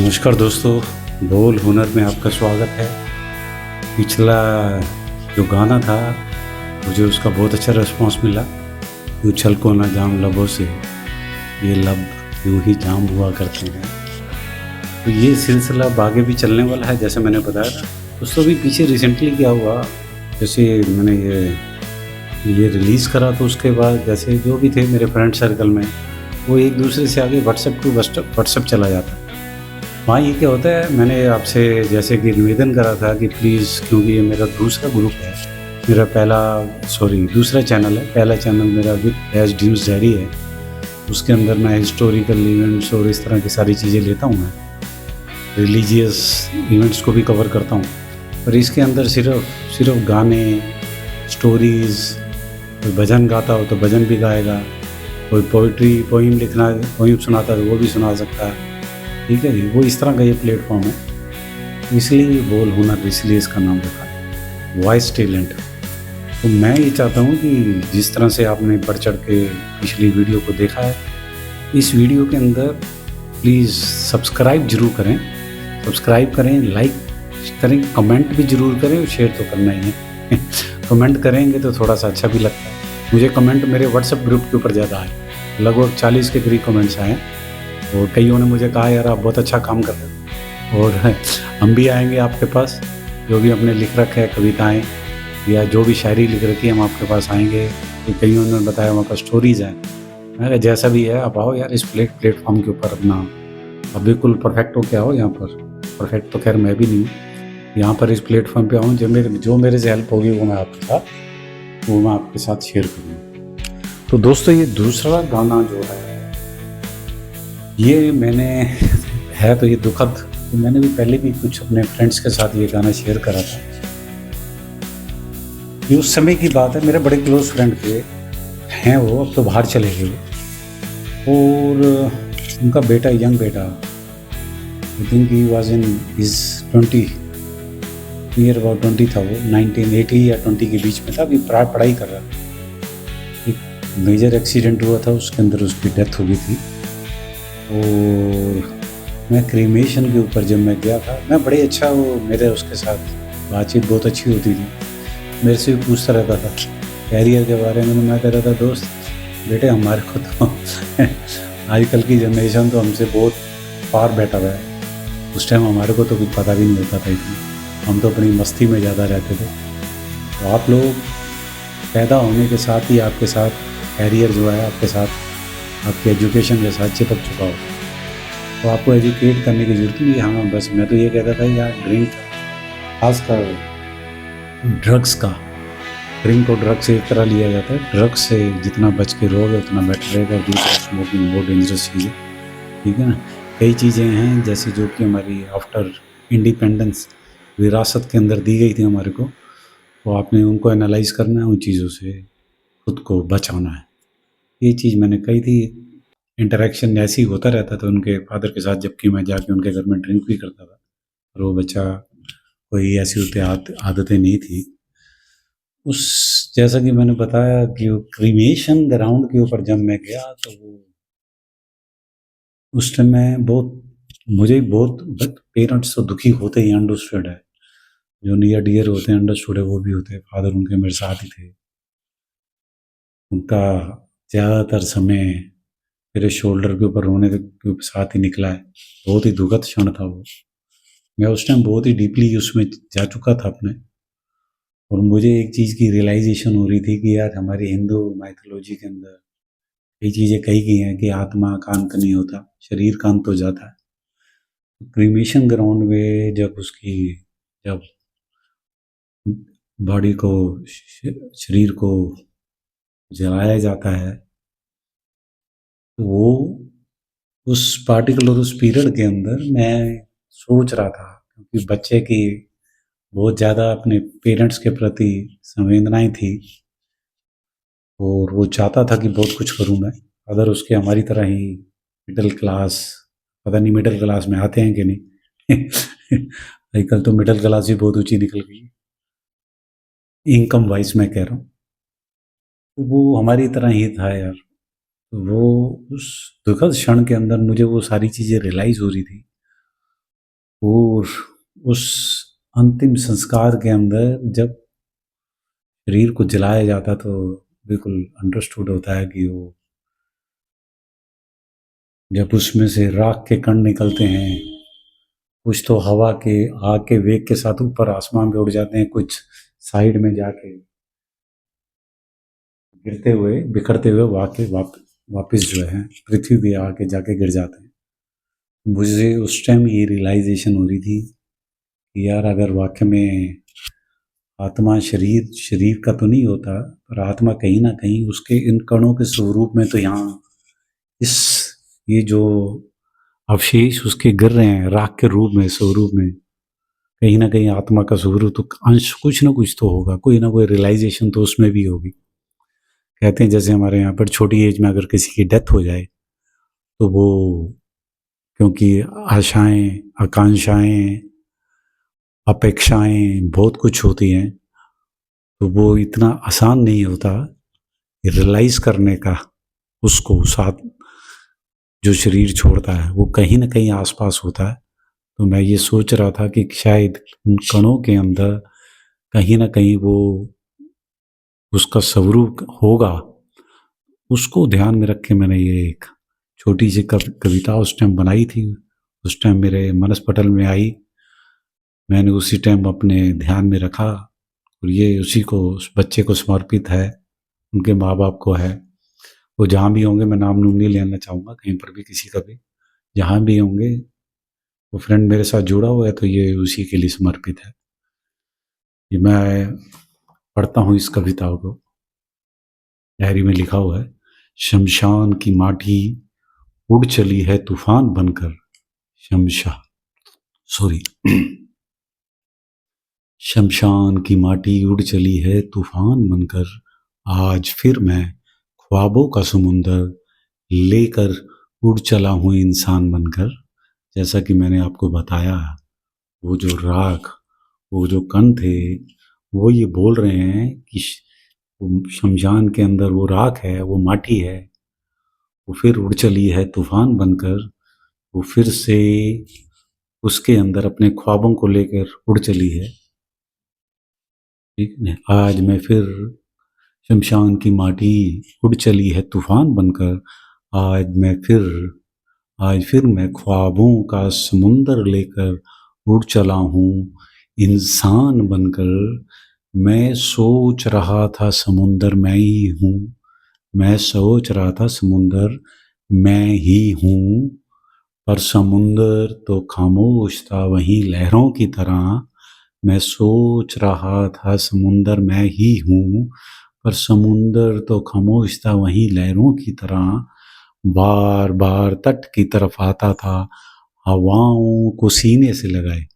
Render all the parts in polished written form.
नमस्कार दोस्तों, बोल हुनर में आपका स्वागत है। पिछला जो गाना था, मुझे उसका बहुत अच्छा रिस्पॉन्स मिला। यूँ छल को ना जाम लबों से, ये लब यूँ ही जाम हुआ करते हैं। तो ये सिलसिला अब आगे भी चलने वाला है, जैसे मैंने बताया था। दोस्तों अभी पीछे रिसेंटली क्या हुआ, जैसे मैंने ये रिलीज़ करा तो उसके बाद जैसे जो भी थे मेरे फ्रेंड सर्कल में, वो एक दूसरे से आगे व्हाट्सएप चला जाता। वहाँ ये क्या होता है, मैंने आपसे जैसे कि निवेदन करा था कि प्लीज़, क्योंकि ये मेरा दूसरा ग्रुप है, मेरा दूसरा चैनल है। पहला चैनल मेरा विद एज ड्रीम्स डायरी है। उसके अंदर मैं हिस्टोरिकल इवेंट्स और इस तरह की सारी चीज़ें लेता हूँ। मैं रिलीजियस इवेंट्स को भी कवर करता हूँ, पर इसके अंदर सिर्फ गाने, स्टोरीज़, कोई भजन गाता हो तो भजन भी गाएगा, कोई पोइम सुनाता है तो वो भी सुना सकता है। ठीक है जी, वो इस तरह का ये प्लेटफॉर्म है, इसलिए बोल हुनर, इसलिए इसका नाम रखा है, वॉइस टैलेंट। तो मैं ये चाहता हूँ कि जिस तरह से आपने बढ़ चढ़ के पिछली वीडियो को देखा है, इस वीडियो के अंदर प्लीज़ सब्सक्राइब ज़रूर करें, लाइक करें, कमेंट भी ज़रूर करें, और शेयर तो करना ही है। कमेंट करेंगे तो थोड़ा सा अच्छा भी लगता है। मुझे कमेंट मेरे व्हाट्सएप ग्रुप के ऊपर ज़्यादा आए, लगभग 40 के करीब कमेंट्स आए, और कईयों ने मुझे कहा यार आप बहुत अच्छा काम कर रहे हो, और हम भी आएंगे आपके पास, जो भी हमने लिख रखा है कविताएं या जो भी शायरी लिख रखी है हम आपके पास आएंगे। तो कईयों ने बताया वहाँ पर स्टोरीज़ हैं। मैं कहा जैसा भी है आप आओ यार, इस प्लेटफॉर्म के ऊपर अपना अब बिल्कुल परफेक्ट हो क्या हो यहाँ पर। परफेक्ट तो खैर मैं भी नहीं हूँ, यहाँ पर इस प्लेटफॉर्म पे आऊँ, जो मेरे से हेल्प होगी वो मैं आपके साथ शेयर करूँगा। तो दोस्तों ये दूसरा गाना जो है, ये मैंने है तो ये दुखद, तो मैंने भी पहले भी कुछ अपने फ्रेंड्स के साथ ये गाना शेयर करा था। ये उस समय की बात है, मेरे बड़े क्लोज फ्रेंड थे, हैं वो, अब तो बाहर चले गए, और उनका बेटा, यंग बेटा, I think he was in his 20, near about 20 था वो, 1980 या 20 के बीच में था, अभी पढ़ाई कर रहा था। एक मेजर एक्सीडेंट हुआ था, उसके अंदर उसकी डेथ हो गई थी। और मैं क्रीमेशन के ऊपर जब मैं गया था, मैं बड़े अच्छा, वो मेरे उसके साथ बातचीत बहुत अच्छी होती थी, मेरे से भी पूछता रहता था कैरियर के बारे में। मैं कह रहा था दोस्त बेटे हमारे को तो आजकल की जनरेशन तो हमसे बहुत पार बैठा हुआ है, उस टाइम हमारे को तो कुछ पता भी नहीं होता था इतना, हम तो अपनी मस्ती में ज़्यादा रहते थे। तो आप लोग पैदा होने के साथ ही आपके साथ कैरियर जो है आपके साथ, आपकी एजुकेशन के साथ चिपक चुका हो, तो आपको एजुकेट करने की ज़रूरत नहीं। हाँ बस मैं तो ये कहता था यार, ड्रिंक खासकर ड्रिंक और ड्रग्स एक तरह लिया जाता है, ड्रग्स से जितना बच के रहोगे उतना बेटर रहेगा, और दूसरा स्मोकिंग बहुत डेंजरस चीज़ है, ठीक है ना। कई चीज़ें हैं जैसे जो कि हमारी आफ्टर इंडिपेंडेंस विरासत के अंदर दी गई थी हमारे को, तो आपने उनको एनालाइज करना है, उन चीज़ों से खुद को बचाना है। ये चीज़ मैंने कही थी, इंटरेक्शन ऐसे ही होता रहता था उनके फादर के साथ, जबकि मैं जाके उनके घर में ड्रिंक भी करता था, और वो बच्चा कोई ऐसी होते आदतें नहीं थी। उस जैसा कि मैंने बताया कि वो क्रीमेशन ग्राउंड के ऊपर जब मैं गया, तो वो उस टाइम मैं मुझे बहुत पेरेंट्स तो दुखी होते ही, अंडरस्टूड है, जो नियर डियर होते हैं, अंडरस्टूड है, वो भी होते हैं। फादर उनके मेरे साथ ही थे, उनका ज़्यादातर समय मेरे शोल्डर के ऊपर रोने के साथ ही निकला है। बहुत ही दुखद क्षण था वो। मैं उस टाइम बहुत ही डीपली उसमें जा चुका था अपने, और मुझे एक चीज़ की रियलाइजेशन हो रही थी कि यार हमारी हिंदू माइथोलॉजी के अंदर कई चीज़ें कही गई हैं कि आत्मा का अंत नहीं होता, शरीर का अंत हो जाता है। क्रीमेशन ग्राउंड में जब बॉडी को, शरीर को जलाया जाता है, तो वो उस पार्टिकुलर उस पीरियड के अंदर मैं सोच रहा था, क्योंकि बच्चे की बहुत ज़्यादा अपने पेरेंट्स के प्रति संवेदनाएं थी, और वो चाहता था कि बहुत कुछ करूं मैं। अगर उसके हमारी तरह ही मिडिल क्लास, पता नहीं मिडिल क्लास में आते हैं कि नहीं आजकल तो मिडिल क्लास भी बहुत ऊंची निकल गई, इनकम वाइज मैं कह रहा हूँ। तो वो हमारी तरह ही था यार। तो वो उस दुखद क्षण के अंदर मुझे वो सारी चीज़ें रियलाइज़ हो रही थी, और उस अंतिम संस्कार के अंदर जब शरीर को जलाया जाता तो बिल्कुल अंडरस्टूड होता है कि वो जब उसमें से राख के कण निकलते हैं, कुछ तो हवा के आग के वेग के साथ ऊपर आसमान पे उड़ जाते हैं, कुछ साइड में जाके गिरते हुए बिखरते हुए वापस जो है पृथ्वी पे आके जाके गिर जाते हैं। मुझे उस टाइम ये रियलाइजेशन हो रही थी कि यार अगर वाकई में आत्मा शरीर का तो नहीं होता, पर आत्मा कहीं ना कहीं उसके इन कणों के स्वरूप में तो यहाँ इस ये जो अवशेष उसके गिर रहे हैं राख के रूप में स्वरूप में, कहीं ना कहीं आत्मा का स्वरूप तो अंश कुछ ना कुछ तो होगा, कोई ना कोई रियलाइजेशन तो उसमें भी होगी। कहते हैं जैसे हमारे यहाँ पर छोटी एज में अगर किसी की डेथ हो जाए तो वो क्योंकि आशाएं, आकांक्षाएं, अपेक्षाएं बहुत कुछ होती हैं, तो वो इतना आसान नहीं होता रियलाइज करने का उसको साथ जो शरीर छोड़ता है वो कहीं ना कहीं आसपास होता है। तो मैं ये सोच रहा था कि शायद उन कणों के अंदर कहीं ना कहीं वो उसका स्वरूप होगा। उसको ध्यान में रख के मैंने ये एक छोटी सी कविता उस टाइम बनाई थी, उस टाइम मेरे मनस्पटल में आई, मैंने उसी टाइम अपने ध्यान में रखा और ये उसी को उस बच्चे को समर्पित है, उनके माँ बाप को है। वो जहाँ भी होंगे, मैं नाम नूम नहीं लेना चाहूँगा कहीं पर भी किसी का भी, जहाँ भी होंगे वो फ्रेंड मेरे साथ जुड़ा हुआ है तो ये उसी के लिए समर्पित है। ये मैं पढ़ता हूँ इस कविता को, डायरी में लिखा हुआ है। शमशान की माटी उड़ चली है तूफान बनकर, शमशान की माटी उड़ चली है तूफान बनकर, आज फिर मैं ख्वाबों का समुंदर लेकर उड़ चला हूँ इंसान बनकर। जैसा कि मैंने आपको बताया, वो जो राख, वो जो कण थे, वो ये बोल रहे हैं कि शमशान के अंदर वो राख है, वो माटी है, वो फिर उड़ चली है तूफान बनकर, वो फिर से उसके अंदर अपने ख्वाबों को लेकर उड़ चली है। ठीक है, आज मैं फिर शमशान की माटी उड़ चली है तूफान बनकर, आज फिर मैं ख्वाबों का समुंदर लेकर उड़ चला हूँ इंसान बनकर। मैं सोच रहा था समुंदर मैं ही हूँ, मैं सोच रहा था समुंदर मैं ही हूँ, पर समुंदर तो खामोश था वहीं लहरों की तरह। मैं सोच रहा था समुंदर मैं ही हूँ, पर समुंदर तो खामोश था वहीं लहरों की तरह। बार बार तट की तरफ आता था हवाओं को सीने से लगाए।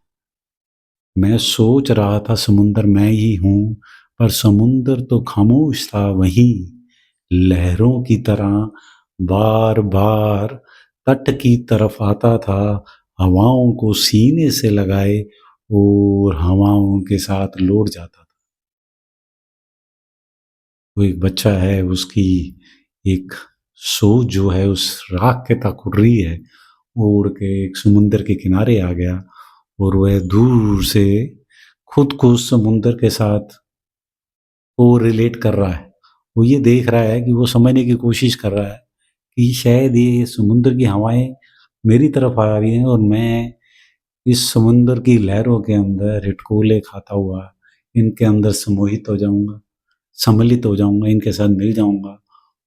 मैं सोच रहा था समुंदर मैं ही हूँ, पर समुंदर तो खामोश था वहीं लहरों की तरह। बार बार तट की तरफ आता था हवाओं को सीने से लगाए और हवाओं के साथ लौट जाता था। वो एक बच्चा है, उसकी एक सोच जो है उस राख के तक उड़ रही है, उड़ के एक समुंदर के किनारे आ गया और वह दूर से खुद को उस समुंदर के साथ वो रिलेट कर रहा है। वो ये देख रहा है कि वो समझने की कोशिश कर रहा है कि शायद ये समुंदर की हवाएं मेरी तरफ आ रही हैं और मैं इस समुंदर की लहरों के अंदर हिटकोले खाता हुआ इनके अंदर सम्मोहित हो जाऊंगा, सम्मिलित हो जाऊंगा, इनके साथ मिल जाऊंगा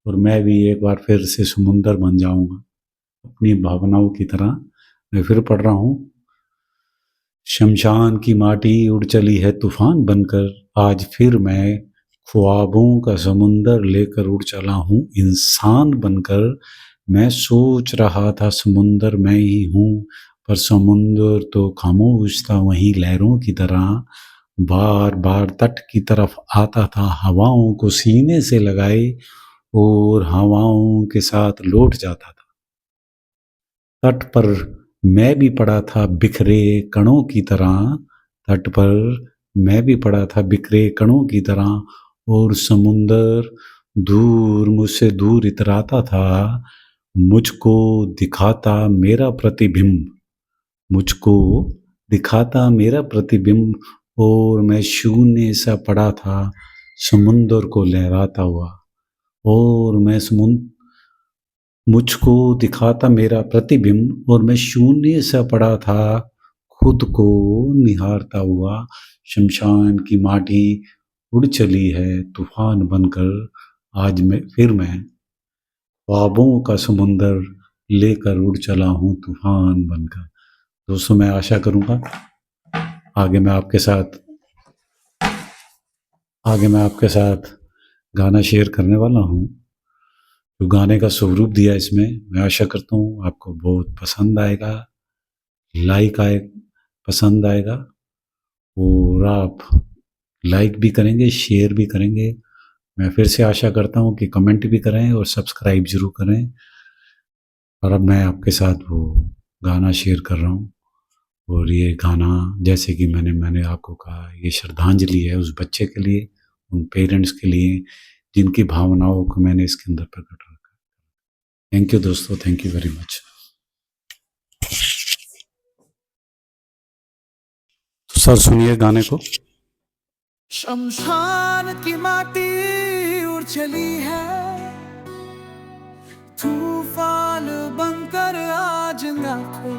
और मैं भी एक बार फिर से समुंदर बन जाऊंगा अपनी भावनाओं की तरह। मैं फिर पढ़ रहा हूँ। शमशान की माटी उड़ चली है तूफान बनकर, आज फिर मैं ख्वाबों का समुंदर लेकर उड़ चला हूँ इंसान बनकर। मैं सोच रहा था समुंदर मैं ही हूँ, पर समुंदर तो खामोश था वहीं लहरों की तरह। बार बार तट की तरफ आता था हवाओं को सीने से लगाए और हवाओं के साथ लौट जाता था। तट पर मैं भी पड़ा था बिखरे कणों की तरह, तट पर मैं भी पड़ा था बिखरे कणों की तरह और समुंदर दूर मुझसे दूर इतराता था, मुझको दिखाता मेरा प्रतिबिंब, मुझको दिखाता मेरा प्रतिबिंब, और मैं शून्य सा पड़ा था समुंदर को लहराता हुआ। और मैं मुझको दिखाता मेरा प्रतिबिंब, और मैं शून्य सा पड़ा था खुद को निहारता हुआ। शमशान की माटी उड़ चली है तूफान बनकर, आज मैं ख्वाबों का समुंदर लेकर उड़ चला हूँ तूफान बनकर। दोस्तों, मैं आशा करूँगा आगे मैं आपके साथ गाना शेयर करने वाला हूँ। जो गाने का स्वरूप दिया इसमें, मैं आशा करता हूँ आपको बहुत पसंद आएगा, पसंद आएगा, और आप लाइक भी करेंगे, शेयर भी करेंगे। मैं फिर से आशा करता हूँ कि कमेंट भी करें और सब्सक्राइब ज़रूर करें। और अब मैं आपके साथ वो गाना शेयर कर रहा हूँ। और ये गाना, जैसे कि मैंने आपको कहा, ये श्रद्धांजलि है उस बच्चे के लिए, उन पेरेंट्स के लिए जिनकी भावनाओं को मैंने इसके अंदर प्रकट रखा। थैंक यू दोस्तों, थैंक यू वेरी मच। तो सर सुनिए गाने को। शमशान की माटी उड़ चली है तूफान बनकर आज नाखो,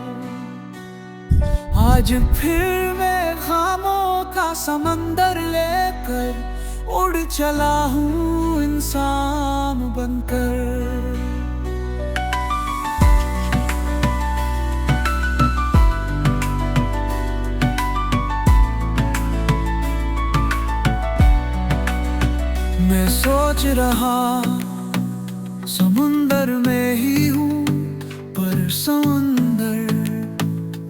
आज फिर मैं खामों का समंदर लेकर उड़ चला हूँ इंसान बनकर। मैं सोच रहा समुंदर में ही हूँ, पर समुंदर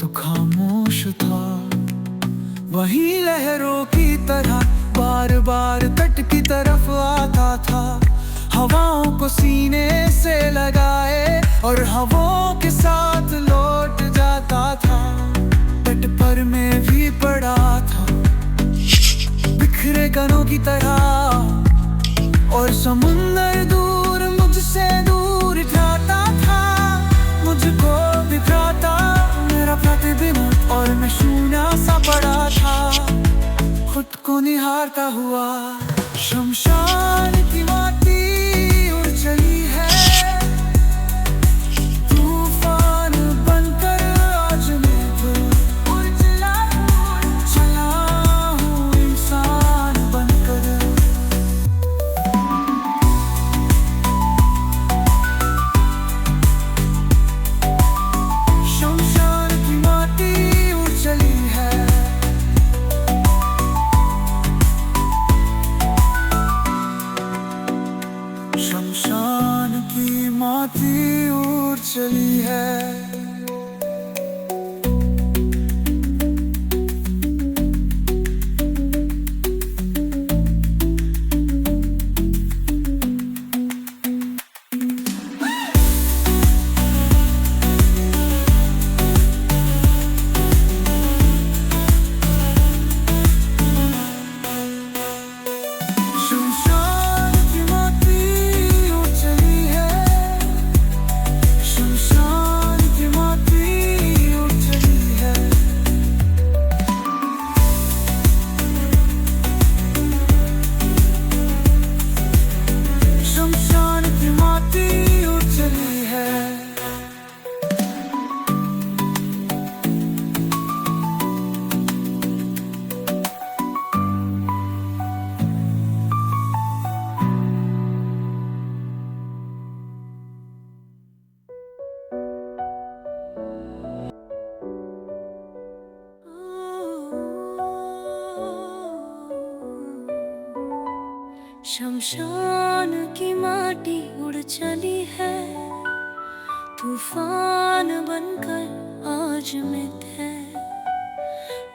तो खामोश था। वही लहरों की तरह बार बार तट की तरफ आता था, हवाओं को सीने से लगाए और हवाओं के साथ लौट जाता था। तट पर मैं भी पड़ा था बिखरे कणों की तरह, और समुंदर दूर मुझसे दूर जाता था, मुझको बिखराता मेरा प्रतिबिंब, और मैं शून्य सा पड़ा था खुद को निहारता हुआ। शमशान की माटी उड़ चली है तूफान बनकर, आज मैं तो उड़ चला हूँ इंसान बनकर। शमशान की माटी उड़ चली है। शमशान की माटी उड़ चली है तूफान बनकर, आज मैं थे,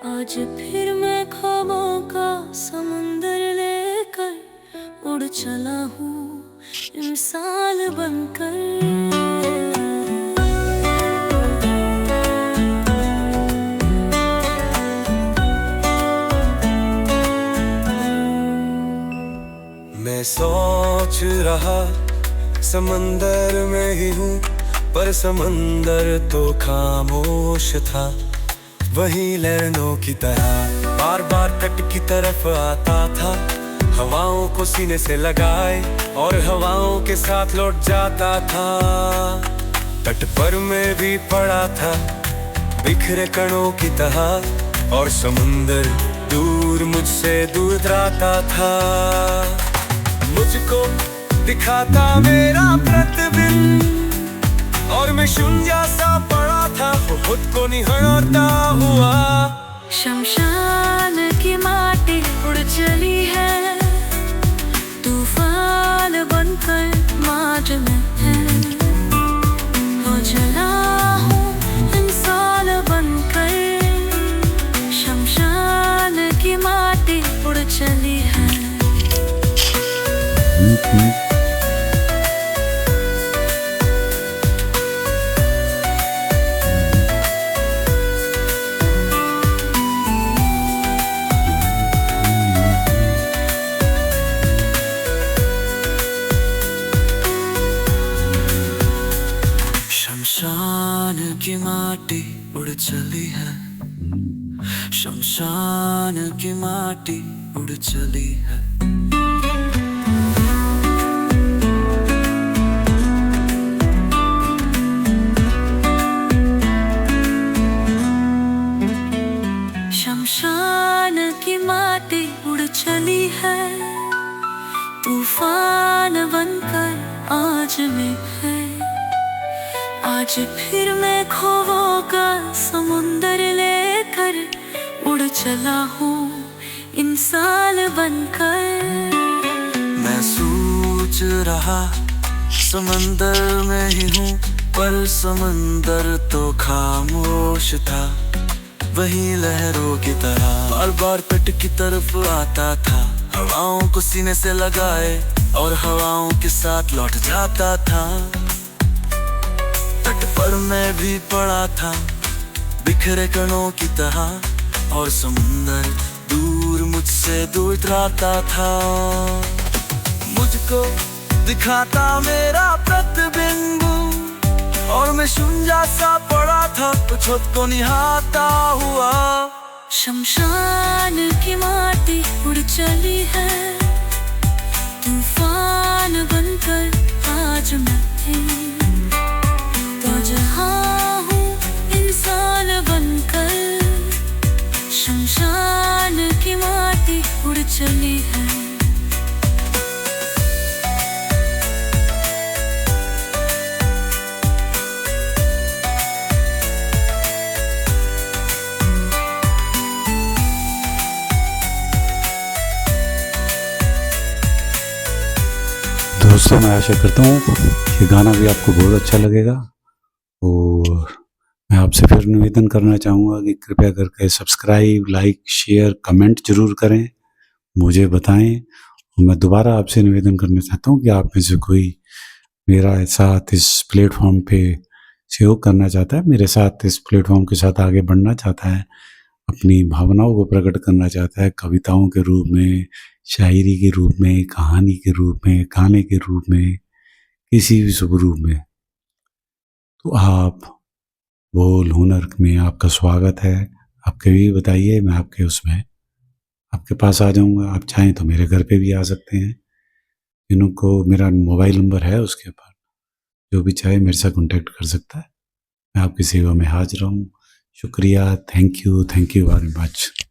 आज फिर मैं ख्वाबों का समुंदर लेकर उड़ चला हूँ इंसान बनकर। मैं सोच रहा समंदर में ही हूँ, पर समंदर तो खामोश था। वही लहरों की तरह बार बार तट की तरफ आता था। हवाओं को सीने से लगाए और हवाओं के साथ लौट जाता था। तट पर मैं भी पड़ा था बिखरे कणों की तरह, और समुंदर दूर मुझसे दूर उतराता था। मुझको दिखाता मेरा प्रतिबिंब और मैं शून्य सा पड़ा था, खुद को निहारता हुआ। शमशान की माटी उड़ चली है, तूफान बनकर माज में है। हो चला हूँ इंसान बनकर, शमशान की माटी उड़ चली है। शमशान की माटी उड़ चली है, शमशान की माटी उड़ चली है। शमशान की माटी उड़ चली है, तूफान बनकर आज में है। आज फिर मैं ख्वाबों का समुंदर लेकर उड़ चला हूँ इंसान बनकर। मैं सोच रहा समंदर में ही हूँ, पर समंदर तो खामोश था। वही लहरों की तरह बार बार तट की तरफ आता था। हवाओं को सीने से लगाए और हवाओं के साथ लौट जाता था। तट पर मैं भी पड़ा था बिखरे कणों की तरह, और समुंदर दूर मुझसे दूर उतराता था। मुझको दिखाता मेरा प्रतिबिंब और मैं शून्य सा पड़ा था, कुछ खुद को निहारता हुआ। शमशान की माटी उड़ चली है, तूफान बनकर आज मैं तो जहाँ हूँ इंसान बनकर। शमशान की माटी उड़ चली है। दोस्तों, मैं आशा करता हूँ ये गाना भी आपको बहुत अच्छा लगेगा। और मैं आपसे फिर निवेदन करना चाहूँगा कि कृपया करके सब्सक्राइब, लाइक, शेयर, कमेंट जरूर करें, मुझे बताएं। और मैं दोबारा आपसे निवेदन करना चाहता हूँ कि आप में से कोई मेरा साथ इस प्लेटफॉर्म पे सहयोग करना चाहता है, मेरे साथ इस प्लेटफॉर्म के साथ आगे बढ़ना चाहता है, अपनी भावनाओं को प्रकट करना चाहता है, कविताओं के रूप में, शायरी के रूप में, कहानी के रूप में, गाने के रूप में, किसी भी शुभ रूप में, तो आप बोल हुनर में आपका स्वागत है। आप कभी भी बताइए, मैं आपके उसमें आपके पास आ जाऊंगा। आप चाहें तो मेरे घर पे भी आ सकते हैं। इनको मेरा मोबाइल नंबर है, उसके ऊपर जो भी चाहे मेरे साथ कॉन्टैक्ट कर सकता है। मैं आपकी सेवा में हाजिर हूँ। शुक्रिया, थैंक यू वेरी मच।